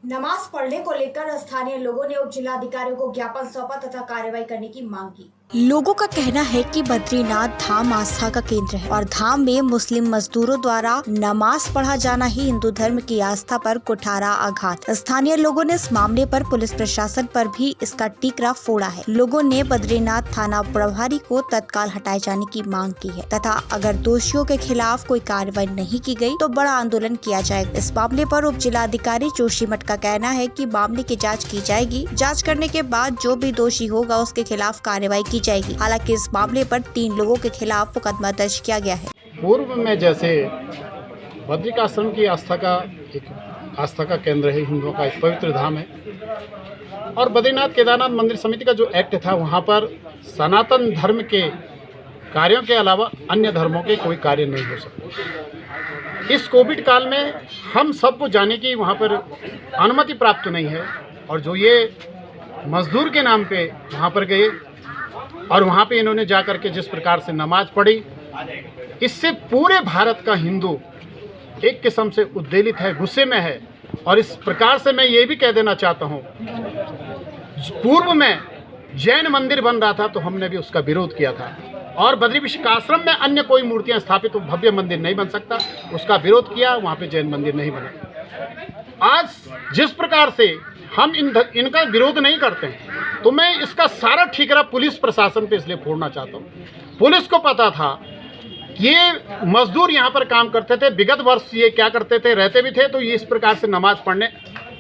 नमाज पढ़ने को लेकर स्थानीय लोगों ने उप जिलाधिकारियों को ज्ञापन सौंपा तथा कार्रवाई करने की मांग की। लोगों का कहना है कि बद्रीनाथ धाम आस्था का केंद्र है और धाम में मुस्लिम मजदूरों द्वारा नमाज पढ़ा जाना ही हिंदू धर्म की आस्था पर कुठारा आघात। स्थानीय लोगों ने इस मामले पर पुलिस प्रशासन पर भी इसका टीकरा फोड़ा है। लोगों ने बद्रीनाथ थाना प्रभारी को तत्काल हटाए जाने की मांग की है तथा अगर दोषियों के खिलाफ कोई कार्रवाई नहीं की गई तो बड़ा आंदोलन किया जाएगा। इस मामले पर उप जिलाधिकारी जोशीमठ का कहना है कि मामले की जांच की जाएगी। जांच करने के बाद जो भी दोषी होगा उसके खिलाफ कार्रवाई की जाएगी। हालांकि इस मामले पर 3 लोगों के खिलाफ मुकदमा दर्ज किया गया है। पूर्व में जैसे बद्रिकाश्रम की आस्था का केंद्र है, हिंदुओं का एक पवित्र धाम है और बद्रीनाथ केदारनाथ मंदिर समिति का जो एक्ट था वहाँ पर सनातन धर्म के कार्यों के अलावा अन्य धर्मों के कोई कार्य नहीं हो सकते। इस कोविड काल में हम सबको जाने की वहाँ पर अनुमति प्राप्त नहीं है और जो ये मजदूर के नाम पे वहाँ पर गए और वहाँ पे इन्होंने जा कर के जिस प्रकार से नमाज पढ़ी, इससे पूरे भारत का हिंदू एक किस्म से उद्वेलित है, गुस्से में है। और इस प्रकार से मैं ये भी कह देना चाहता हूँ, पूर्व में जैन मंदिर बन रहा था तो हमने भी उसका विरोध किया था और बद्री विशाखाश्रम में अन्य कोई मूर्तियाँ स्थापित तो भव्य मंदिर नहीं बन सकता, उसका विरोध किया, वहाँ पे जैन मंदिर नहीं बना। आज जिस प्रकार से हम इनका विरोध नहीं करते हैं तो मैं इसका सारा ठीकरा पुलिस प्रशासन पे इसलिए फोड़ना चाहता हूँ। पुलिस को पता था ये मजदूर यहाँ पर काम करते थे, विगत वर्ष ये क्या करते थे, रहते भी थे तो ये इस प्रकार से नमाज पढ़ने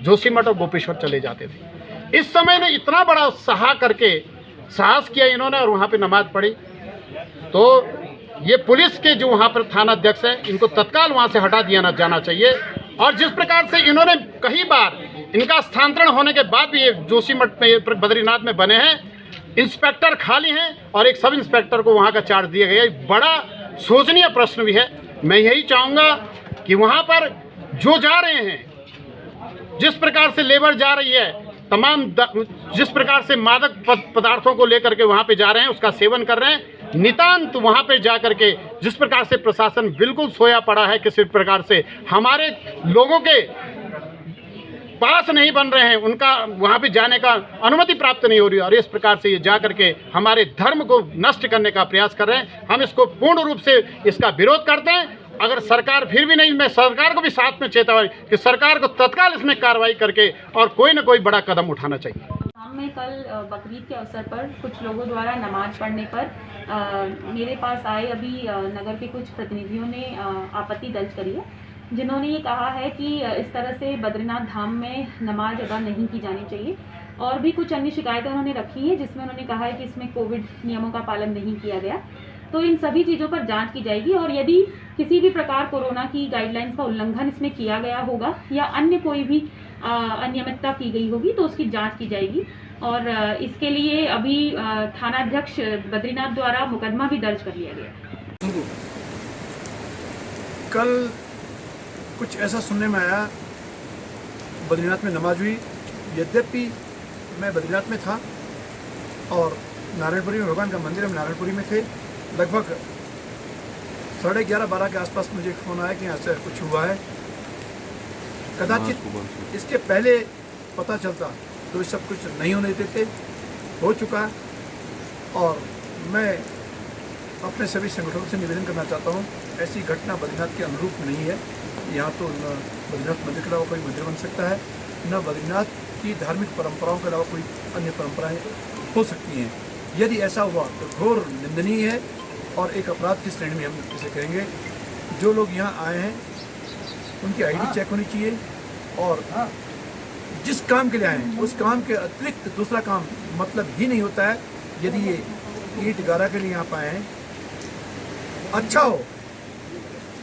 जोशीमठ और गोपेश्वर चले जाते थे। इस समय ने इतना बड़ा साहस किया इन्होंने और वहाँ पे नमाज पढ़ी तो ये पुलिस के जो वहाँ पर थाना अध्यक्ष हैं इनको तत्काल वहाँ से हटा दिया जाना चाहिए। और जिस प्रकार से इन्होंने कई बार इनका स्थानांतरण होने के बाद भी ये जोशीमठ में बद्रीनाथ में बने हैं, इंस्पेक्टर खाली हैं और एक सब इंस्पेक्टर को वहाँ का चार्ज दिया गया, बड़ा शोचनीय प्रश्न भी है। मैं यही चाहूँगा कि वहाँ पर जो जा रहे हैं, जिस प्रकार से लेबर जा रही है, तमाम जिस प्रकार से मादक पदार्थों को लेकर के वहाँ पे जा रहे हैं, उसका सेवन कर रहे हैं, नितांत वहाँ पे जा कर के जिस प्रकार से प्रशासन बिल्कुल सोया पड़ा है, किसी प्रकार से हमारे लोगों के पास नहीं बन रहे हैं, उनका वहाँ पे जाने का अनुमति प्राप्त नहीं हो रही और इस प्रकार से ये जा करके हमारे धर्म को नष्ट करने का प्रयास कर रहे हैं। हम इसको पूर्ण रूप से इसका विरोध करते हैं। अगर सरकार फिर भी नहीं, मैं सरकार को भी साथ में चेतावनी कि सरकार को तत्काल इसमें कार्रवाई करके और कोई न कोई बड़ा कदम उठाना चाहिए। में कल बकरीद के अवसर पर कुछ लोगों द्वारा नमाज पढ़ने पर मेरे पास आए अभी नगर के कुछ प्रतिनिधियों ने आपत्ति दर्ज करी है, जिन्होंने ये कहा है कि इस तरह से बद्रीनाथ धाम में नमाज अदा नहीं की जानी चाहिए और भी कुछ अन्य शिकायतें उन्होंने रखी है जिसमें उन्होंने कहा है कि इसमें कोविड नियमों का पालन नहीं किया गया। तो इन सभी चीज़ों पर जांच की जाएगी और यदि किसी भी प्रकार कोरोना की गाइडलाइंस का उल्लंघन इसमें किया गया होगा या अन्य कोई भी अनियमितता की गई होगी तो उसकी जांच की जाएगी। और इसके लिए अभी थानाध्यक्ष बद्रीनाथ द्वारा मुकदमा भी दर्ज कर लिया गया। कल कुछ ऐसा सुनने में आया, बद्रीनाथ में नमाज हुई, यद्यपि मैं बद्रीनाथ में था और नारायणपुरी में भगवान का मंदिर, हम नारायणपुरी में थे। लगभग 11:30-12 के आसपास मुझे फ़ोन आया कि यहाँ से कुछ हुआ है। कदाचित इसके पहले पता चलता तो सब कुछ नहीं होने देते, हो चुका। और मैं अपने सभी संगठनों से निवेदन करना चाहता हूँ, ऐसी घटना बद्रीनाथ के अनुरूप नहीं है। यहाँ तो न बद्रीनाथ मंदिर के अलावा कोई मंदिर बन सकता है, न बद्रीनाथ की धार्मिक परंपराओं के अलावा कोई अन्य परंपराएं हो सकती हैं। यदि ऐसा हुआ तो घोर निंदनीय है और एक अपराध की श्रेणी में हम इसे कहेंगे। जो लोग यहाँ आए हैं उनकी आईडी चेक होनी चाहिए और जिस काम के लिए आए हैं उस काम के अतिरिक्त दूसरा काम मतलब ही नहीं होता है। यदि ये ईंट गारा के लिए यहाँ पाए हैं, अच्छा हो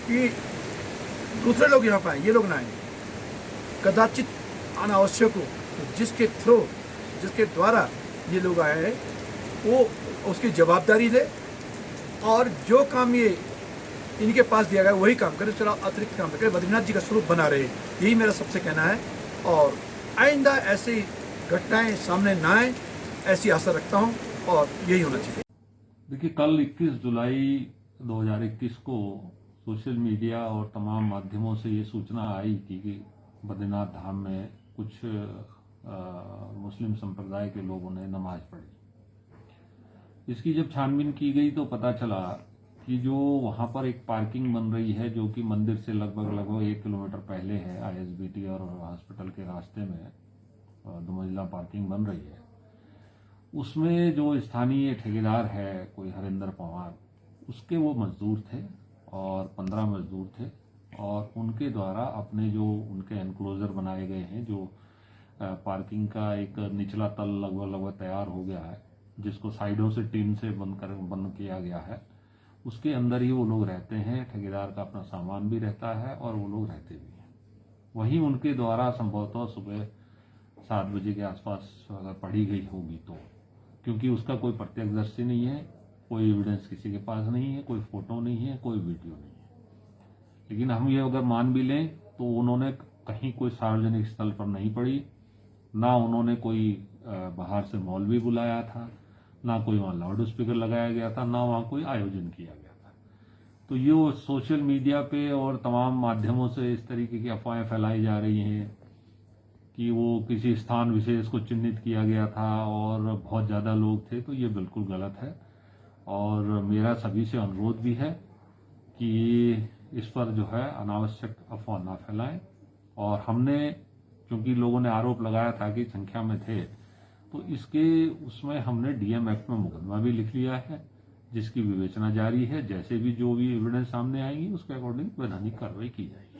कि दूसरे लोग यहाँ पाए, ये लोग ना आए। कदाचित अनावश्यक हो तो जिसके द्वारा ये लोग आए हैं वो उसकी जवाबदारी ले और जो काम ये इनके पास दिया गया वही काम करे, चलो अतिरिक्त काम करे, बद्रीनाथ जी का स्वरूप बना रहे। यही मेरा सबसे कहना है और आइंदा ऐसी घटनाएं सामने ना आए, ऐसी आशा रखता हूं और यही होना चाहिए। देखिए, कल 21 जुलाई 2021 को सोशल मीडिया और तमाम माध्यमों से ये सूचना आई थी कि बद्रीनाथ धाम में कुछ मुस्लिम संप्रदाय के लोगों ने नमाज पढ़ी। इसकी जब छानबीन की गई तो पता चला कि जो वहाँ पर एक पार्किंग बन रही है जो कि मंदिर से लगभग 1 किलोमीटर पहले है, ISBT और हॉस्पिटल के रास्ते में 2 मंजिला पार्किंग बन रही है, उसमें जो स्थानीय ठेकेदार है कोई हरिंदर पवार, उसके वो मजदूर थे और 15 मजदूर थे और उनके द्वारा अपने जो उनके एनक्लोजर बनाए गए हैं, जो पार्किंग का एक निचला तल लगभग तैयार हो गया है, जिसको साइडों से टीन से बंद किया गया है, उसके अंदर ही वो लोग रहते हैं। ठेकेदार का अपना सामान भी रहता है और वो लोग रहते भी हैं। वहीं उनके द्वारा संभवतः सुबह 7 बजे के आसपास अगर पढ़ी गई होगी तो, क्योंकि उसका कोई प्रत्यक्षदर्शी नहीं है, कोई एविडेंस किसी के पास नहीं है, कोई फोटो नहीं है, कोई वीडियो नहीं है। लेकिन हम ये अगर मान भी लें तो उन्होंने कहीं कोई सार्वजनिक स्थल पर नहीं पढ़ी, ना उन्होंने कोई बाहर से मौलवी बुलाया था, ना कोई वहाँ लाउड स्पीकर लगाया गया था, ना वहाँ कोई आयोजन किया गया था। तो ये सोशल मीडिया पे और तमाम माध्यमों से इस तरीके की अफवाहें फैलाई जा रही हैं कि वो किसी स्थान विशेष को चिन्हित किया गया था और बहुत ज़्यादा लोग थे, तो ये बिल्कुल गलत है। और मेरा सभी से अनुरोध भी है कि इस पर जो है अनावश्यक अफवाह ना फैलाएं। और हमने, क्योंकि लोगों ने आरोप लगाया था कि संख्या में थे, तो उसमें हमने DM एक्ट में मुकदमा भी लिख लिया है, जिसकी विवेचना जारी है। जैसे भी जो भी एविडेंस सामने आएगी उसके अकॉर्डिंग वैधानिक कार्रवाई की जाएगी।